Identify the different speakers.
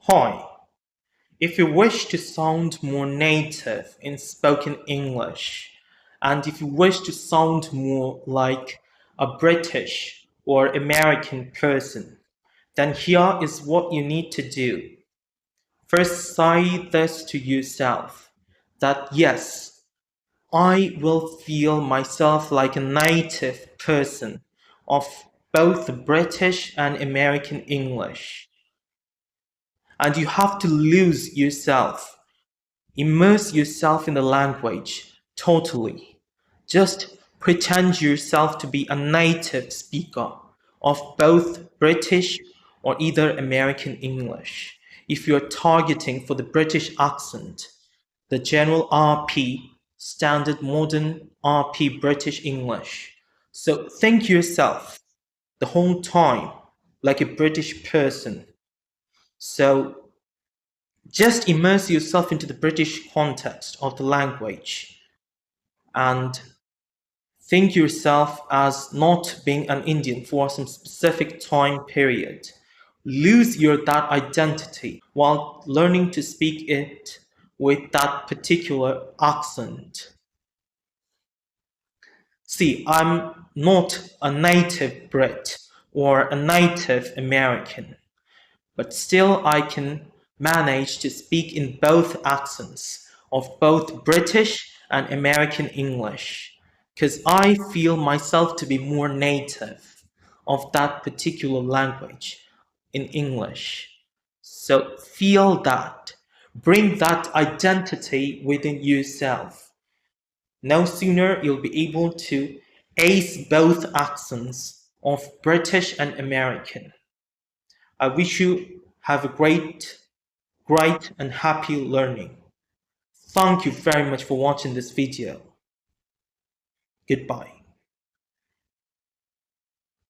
Speaker 1: Hi, if you wish to sound more native in spoken English, and if you wish to sound more like a British or American person, then here is what you need to do. First, say this to yourself that yes, I will feel myself like a native person of both British and American English. And you have to lose yourself. Immerse yourself in the language totally. Just pretend yourself to be a native speaker of both British or either American English. If you're targeting for the British accent, the general RP, standard modern RP British English. So think yourself the whole time like a British person. So just immerse yourself into the British context of the language and think yourself as not being an Indian for some specific time period. Lose your that identity while learning to speak it with that particular accent. See, I'm not a native Brit or a native American, but still I can manage to speak in both accents of both British and American English because I feel myself to be more native of that particular language in English. So feel that. Bring that identity within yourself. No sooner you'll be able to ace both accents of British and American. I wish you have a great and happy learning. Thank you very much for watching this video. Goodbye.